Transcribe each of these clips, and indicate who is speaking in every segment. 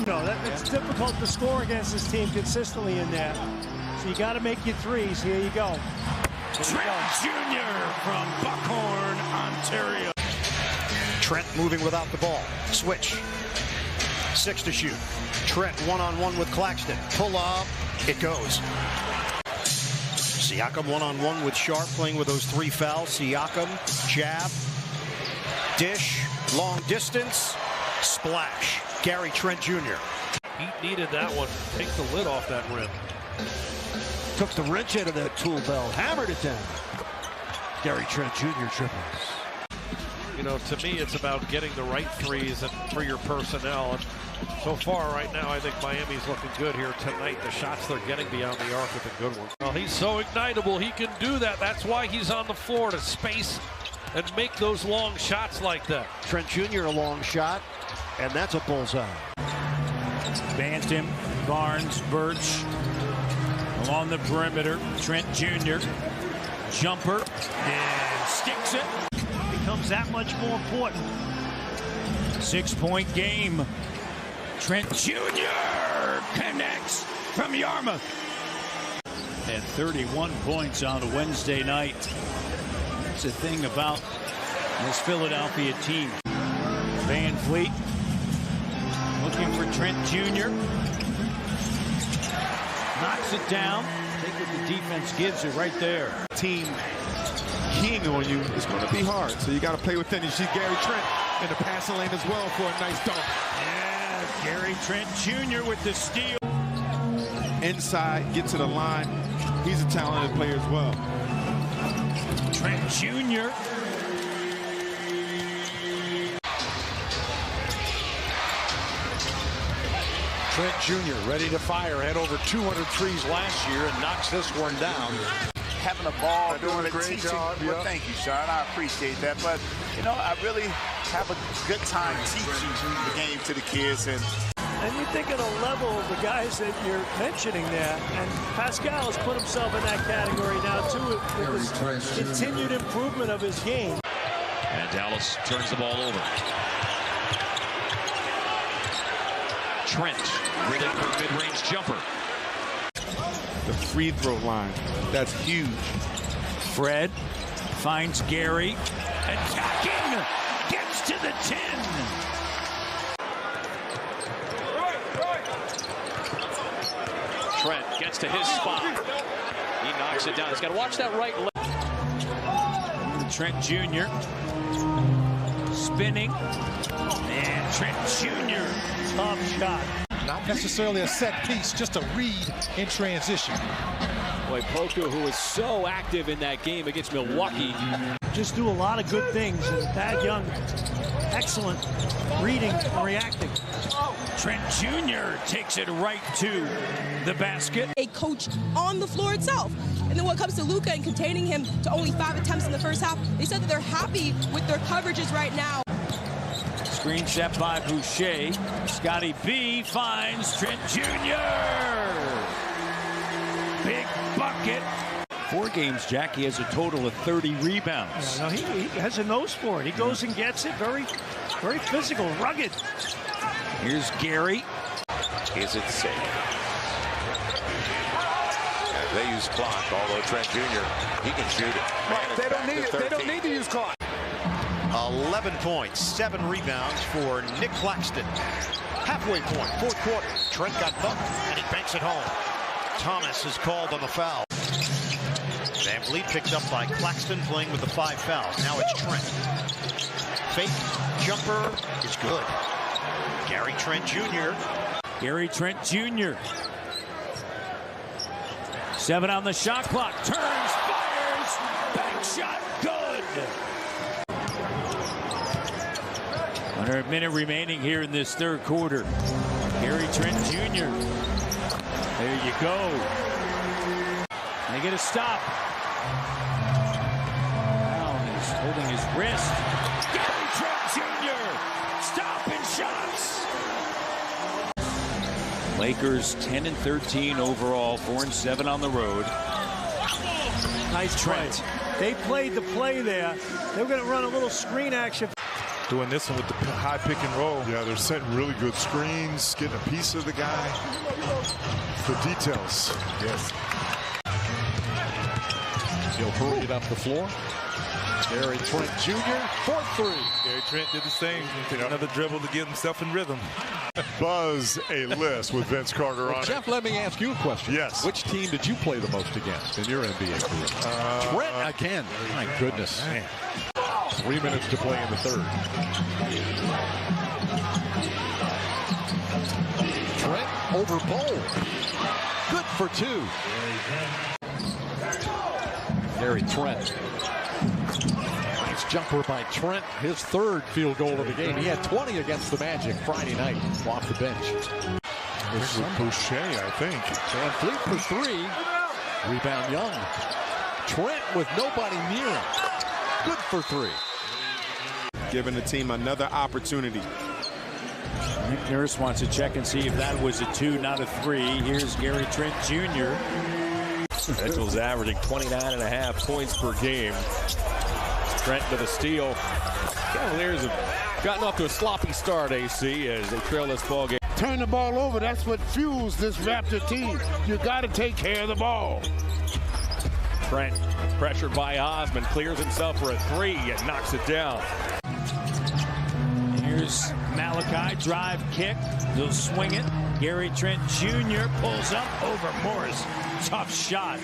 Speaker 1: No, it's difficult to score against this team consistently in there. So you got to make your threes. Here you go.
Speaker 2: Trent Jr. from Buckhorn, Ontario.
Speaker 3: Trent moving without the ball. Switch. 6 to shoot. Trent one-on-one with Claxton. Pull up. It goes. Siakam one-on-one with Sharp, playing with those 3 fouls. Siakam, jab, dish, long distance, splash. Gary Trent Jr.
Speaker 4: He needed that one. Take the lid off that rim.
Speaker 2: Took the wrench out of that tool belt. Hammered it down. Gary Trent Jr. triples.
Speaker 4: You know, to me, it's about getting the right threes and for your personnel. And so far, right now, I think Miami's looking good here tonight. The shots they're getting beyond the arc are the good ones. Well, he's so ignitable. He can do that. That's why he's on the floor, to space and make those long shots like that.
Speaker 2: Trent Jr. a long shot, and that's a bullseye.
Speaker 5: Bantam, Barnes, Birch along the perimeter. Trent Jr. Jumper and sticks it.
Speaker 1: Becomes that much more important.
Speaker 5: 6-point game. Trent Jr. connects from Yarmouth. And 31 points on a Wednesday night. That's the thing about this Philadelphia team. Van Fleet looking for Trent Jr. Knocks it down. Take what the defense gives you right there.
Speaker 6: Team keying on you is going to be hard, so you got to play within. You see Gary Trent in the passing lane as well for a nice dunk.
Speaker 5: Yeah, Gary Trent Jr. with the steal.
Speaker 6: Inside, get to the line. He's a talented player as well.
Speaker 5: Trent Jr.
Speaker 2: Trent Jr. ready to fire. Had over 200 threes last year and knocks this one down.
Speaker 7: Having a ball,
Speaker 6: doing a great
Speaker 7: teaching.
Speaker 6: job.
Speaker 7: Well, thank you, Sean. I appreciate that. But, you know, I really have a good time teaching the game to the kids. And
Speaker 1: you think of the level of the guys that you're mentioning there, and Pascal has put himself in that category now, too, with his continued improvement of his game.
Speaker 8: And Dallas turns the ball over. Trent, ready for a mid-range jumper.
Speaker 6: The free throw line, that's huge.
Speaker 5: Fred finds Gary. Attacking. Gets to the 10.
Speaker 8: Trent gets to his spot. He knocks it down. He's got to watch that right leg.
Speaker 5: Trent Jr. Spinning. And Trent Jr.
Speaker 1: Top shot.
Speaker 9: Not necessarily a set piece, just a read in transition.
Speaker 10: Boy, Poku, who was so active in that game against Milwaukee.
Speaker 1: Just do a lot of good things. And Thad Young, excellent reading and reacting.
Speaker 5: Trent Jr. takes it right to the basket.
Speaker 11: A coach on the floor itself. And then when it comes to Luka and containing him to only 5 attempts in the first half, they said that they're happy with their coverages right now.
Speaker 5: Screen set by Boucher. Scotty B finds Trent Jr. Big bucket. 4 games, Jackie has a total of 30 rebounds.
Speaker 1: No, he has a nose for it. He goes and gets it. Very, very physical, rugged.
Speaker 5: Here's Gary.
Speaker 12: Is it safe? They use clock, although Trent Jr., he can shoot it.
Speaker 6: They don't need to use clock.
Speaker 3: 11 points, 7 rebounds for Nick Claxton. Halfway point, 4th quarter. Trent got bumped, and he banks it home. Thomas is called on the foul. Van Vliet picked up by Claxton, playing with the 5 fouls. Now it's Trent. Fake jumper is good. Gary Trent Jr.
Speaker 5: Gary Trent Jr. 7 on the shot clock. Turns, fires, back shot, good. Under a minute remaining here in this 3rd quarter. Gary Trent Jr. There you go. They get a stop. Now he's holding his wrist. Gary Trent Jr. stopping shots. Lakers 10-13 overall, 4-7 on the road.
Speaker 1: Nice Trent. They played the play there. They were going to run a little screen action.
Speaker 6: Doing this one with the high pick and roll. Yeah, they're setting really good screens, getting a piece of the guy. The details. Yes.
Speaker 5: He'll hurry it up the floor. Gary Trent Jr. for three.
Speaker 6: Gary Trent did the same. Another dribble to get himself in rhythm. Buzz a list with Vince Carter on
Speaker 5: Jeff, let me ask you a question.
Speaker 6: Yes.
Speaker 5: Which team did you play the most against in your NBA career? Trent again. My goodness. Man. 3 minutes to play in the third. Trent over Bowl. Good for two. Gary Trent. Nice jumper by Trent. His third field goal of the game. He had 20 against the Magic Friday night off the bench.
Speaker 6: This is Boucher, I think.
Speaker 5: Van Fleet for three. Rebound Young. Trent with nobody near him. Good for three.
Speaker 6: Giving the team another opportunity.
Speaker 5: Nick Nurse wants to check and see if that was a two, not a three. Here's Gary Trent Jr.
Speaker 10: Mitchell's averaging 29.5 points per game. Trent with a steal. Cavaliers have gotten off to a sloppy start, AC, as they trail this ball game.
Speaker 13: Turn the ball over. That's what fuels this Raptor team. You got to take care of the ball.
Speaker 10: Trent, pressured by Osman, clears himself for a three and knocks it down.
Speaker 5: Here's Malachi, drive kick. He'll swing it. Gary Trent Jr. pulls up over Morris. Tough shot.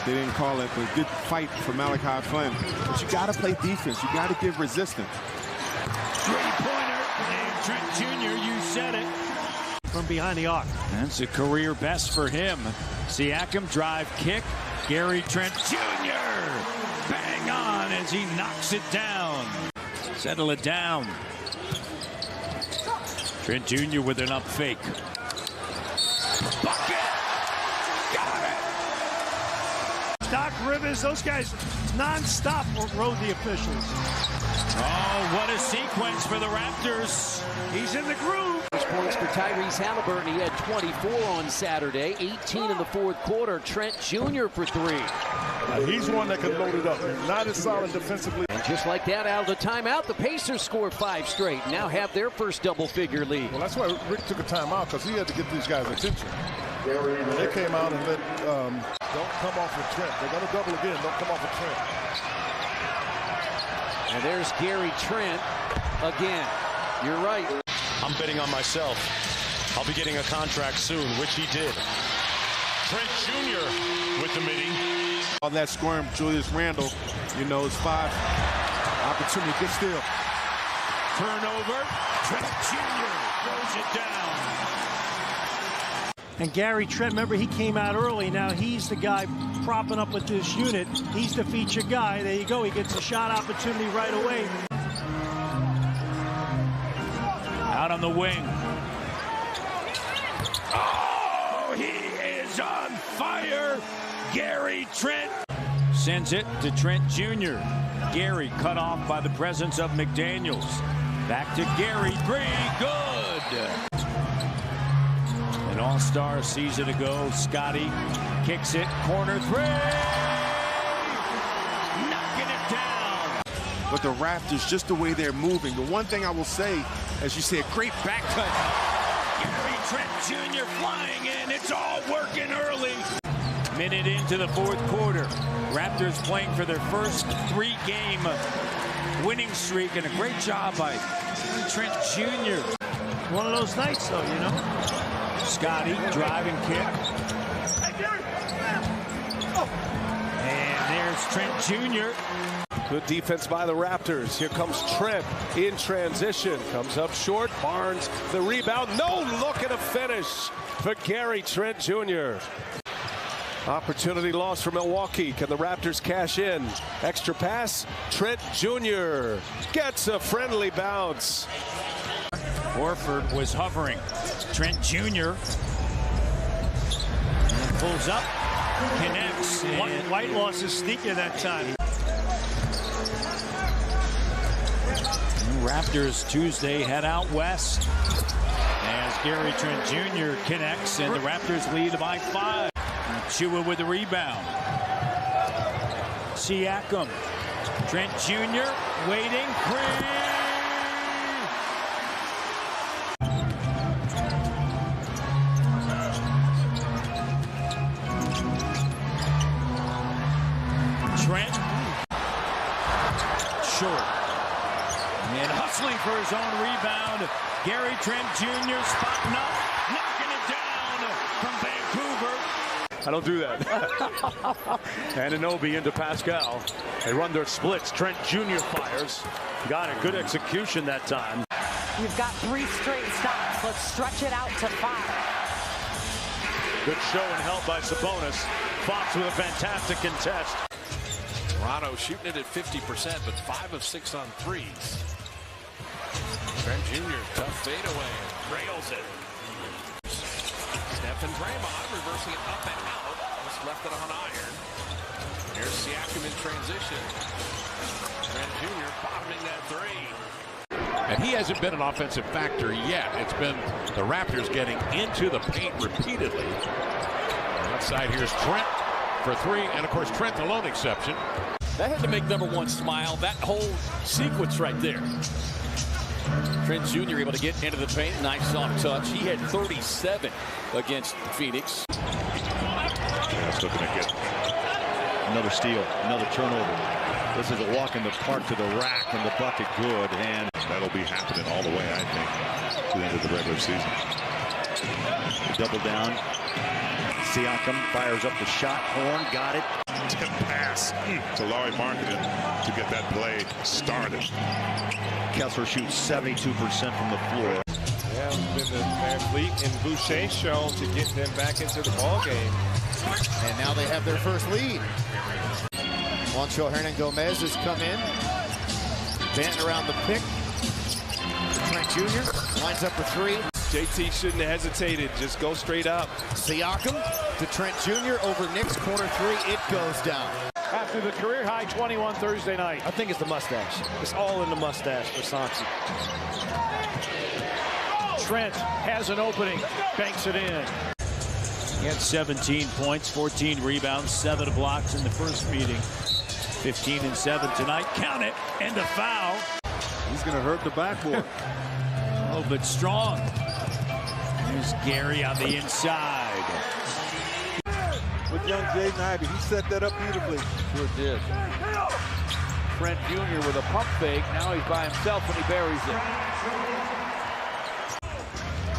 Speaker 6: They didn't call it, but good fight for Malachi Flynn. But you got to play defense. You got to give resistance.
Speaker 5: Three-pointer. And Trent Jr., you said it.
Speaker 1: From behind the arc.
Speaker 5: That's a career best for him. Siakam drive kick. Gary Trent Jr. Bang on as he knocks it down. Settle it down. Trent Jr. with an up fake. Bucket! Got it!
Speaker 1: Doc Rivers, those guys non-stop rode the officials.
Speaker 5: Oh, what a sequence for the Raptors.
Speaker 1: He's in the groove.
Speaker 14: Points for Tyrese Halliburton. He had 24 on Saturday, 18 in the fourth quarter. Trent Jr. for three.
Speaker 13: He's one that can load it up. Not as solid defensively.
Speaker 14: And just like that, out of the timeout, the Pacers score 5 straight. Now have their first double-figure lead.
Speaker 13: Well, that's why Rick took a timeout, because he had to get these guys' attention. They came out and let, don't come off with Trent. They're going to double again. Don't come off with Trent.
Speaker 14: And there's Gary Trent again. You're right.
Speaker 12: I'm betting on myself. I'll be getting a contract soon, which he did. Trent Jr. with the midi.
Speaker 6: On that scoring, Julius Randle, you know, it's 5. Opportunity, good steal.
Speaker 5: Turnover. Trent Jr. throws it down.
Speaker 1: And Gary Trent, remember, he came out early. Now he's the guy propping up with this unit. He's the feature guy. There you go. He gets a shot opportunity right away.
Speaker 5: Out on the wing. Oh, he is on fire. Gary Trent sends it to Trent Jr. Gary cut off by the presence of McDaniels. Back to Gary. Three. Good. An all-star season ago. Scotty kicks it. Corner three. Knocking it down.
Speaker 6: But the Raptors, just the way they're moving. The one thing I will say, as you say, a great back cut.
Speaker 5: Gary Trent Jr. flying in. It's all working early. Minute into the fourth quarter. Raptors playing for their first 3-game winning streak, and a great job by Trent Jr.
Speaker 1: One of those nights, though, you know.
Speaker 5: Scotty, driving kick. And there's Trent Jr.
Speaker 10: Good defense by the Raptors. Here comes Trent in transition. Comes up short. Barnes, the rebound. No look at a finish for Gary Trent Jr. Opportunity lost for Milwaukee. Can the Raptors cash in? Extra pass. Trent Jr. gets a friendly bounce.
Speaker 5: Horford was hovering. Trent Jr. pulls up, connects.
Speaker 1: White lost his sneaker that time.
Speaker 5: Raptors Tuesday head out west as Gary Trent Jr. connects, and the Raptors lead by 5. Chua with the rebound. Siakam. Trent Jr. waiting. Green. short. And hustling for his own rebound. Gary Trent Jr. spotting up, knocking it down from Vancouver.
Speaker 10: I don't do that. Anunoby into Pascal. They run their splits. Trent Jr. fires. Got a good execution that time.
Speaker 15: You've got 3 straight stops. Let's stretch it out to 5.
Speaker 10: Good show and help by Sabonis. Fox with a fantastic contest.
Speaker 4: Toronto shooting it at 50%, but 5 of 6 on threes. Trent Jr. tough fadeaway. Rails it. Steph and Draymond reversing it up and out. Just left it on iron. Here's Siakam in transition. Trent Jr. bottoming that 3.
Speaker 16: And he hasn't been an offensive factor yet. It's been the Raptors getting into the paint repeatedly. Outside, here's Trent for 3, and of course Trent the lone exception.
Speaker 17: That had to make number 1 smile, that whole sequence right there. Trent Jr. able to get into the paint, nice soft touch. He had 37 against Phoenix.
Speaker 18: Yeah, still going to get another steal, another turnover. This is a walk in the park to the rack and the bucket good, and
Speaker 13: that'll be happening all the way, I think, to the end of the regular season.
Speaker 18: Double down. Siakam fires up the shot. Horn got it.
Speaker 13: Tip pass to Larry Marketing to get that play started.
Speaker 18: Kessler shoots 72% from the floor.
Speaker 10: Yeah, it's been the Van Vliet and Boucher show to get them back into the ball game.
Speaker 19: And now they have their first lead. Juancho Hernan-Gomez has come in. Banting around the pick. Trent Jr. lines up for 3.
Speaker 10: JT shouldn't have hesitated. Just go straight up.
Speaker 19: Siakam to Trent Jr. over Knicks corner 3. It goes down.
Speaker 2: After the career-high 21 Thursday night. I think it's the mustache. It's all in the mustache for Santi. Trent has an opening. Banks it in. He had 17 points, 14 rebounds, 7 blocks in the first meeting. 15 and 7 tonight. Count it. And a foul.
Speaker 6: He's going to hurt the backboard.
Speaker 5: Oh, but strong. Here's Gary on the inside.
Speaker 6: With young Jaden Ivey, he set that up beautifully.
Speaker 20: Sure did. Trent Jr. with a pump fake. Now he's by himself when he buries it.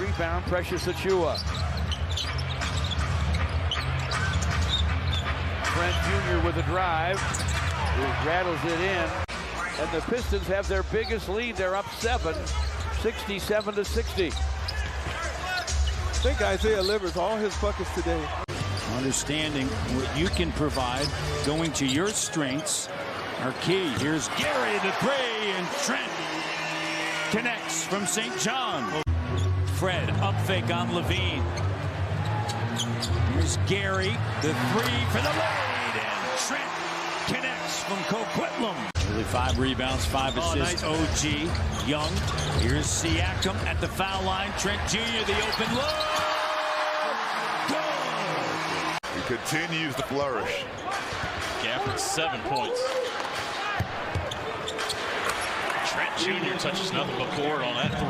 Speaker 20: Rebound, Precious Achiuwa. Trent Jr. with a drive. He rattles it in. And the Pistons have their biggest lead. They're up 7, 67-60.
Speaker 6: I think Isaiah Livers, all his buckets today.
Speaker 5: Understanding what you can provide, going to your strengths are key. Here's Gary the 3, and Trent connects from St. John. Fred up fake on Levine. Here's Gary the 3 for the lead, and Trent connects from Coquitlam. Only 5 rebounds, 5 assists. Nice. OG Young. Here's Siakam at the foul line. Trent Jr. the open look.
Speaker 13: He continues to flourish.
Speaker 8: Gafford 7 points. Trent Jr. touches nothing but board on that 3.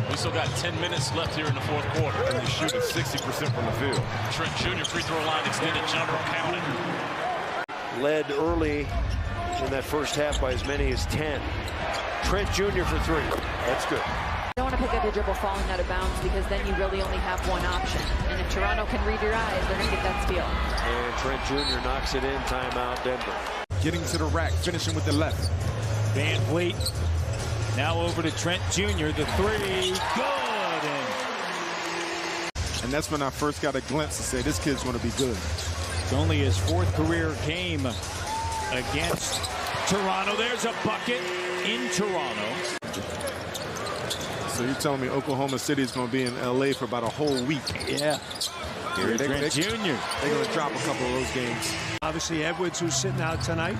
Speaker 8: We still got 10 minutes left here in the fourth quarter.
Speaker 13: And he's shooting 60% from the field.
Speaker 8: Trent Jr. free throw line extended jumper counted.
Speaker 2: Led early in that first half by as many as 10. Trent Jr. for 3. That's good.
Speaker 21: You don't want to pick up a dribble falling out of bounds because then you really only have one option. And if Toronto can read your eyes, they're going to get that steal.
Speaker 2: And Trent Jr. knocks it in. Timeout, Denver.
Speaker 6: Getting to the rack, finishing with the left.
Speaker 5: Van Vliet now over to Trent Jr. The 3, good.
Speaker 6: And that's when I first got a glimpse to say this kid's going to be good.
Speaker 5: It's only his 4th career game against Toronto. There's a bucket in Toronto.
Speaker 6: So you're telling me Oklahoma City is going to be in LA for about a whole week?
Speaker 5: Yeah.
Speaker 6: Trent
Speaker 5: Jr.
Speaker 6: They're going to drop a couple of those games.
Speaker 1: Obviously Edwards, who's sitting out tonight.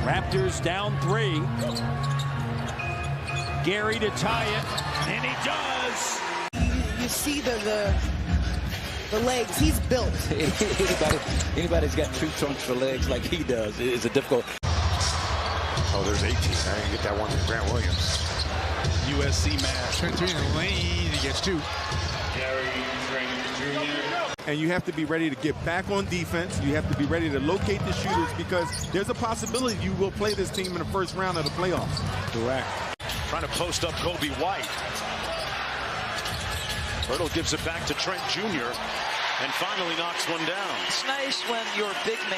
Speaker 5: Raptors down 3. Gary to tie it, and he does.
Speaker 11: You see the legs. He's built.
Speaker 17: Anybody's got 2 trunks for legs like he does. It's a difficult.
Speaker 3: Oh, there's 18. I didn't get that one from Grant Williams.
Speaker 9: USC match. Trent Jr. lane. He gets 2.
Speaker 8: Gary Trent Jr.
Speaker 6: and you have to be ready to get back on defense. You have to be ready to locate the shooters because there's a possibility you will play this team in the first round of the playoffs.
Speaker 12: Correct. Trying to post up Kobe White. Hurdle gives it back to Trent Jr. and finally knocks one down.
Speaker 7: It's nice when your big man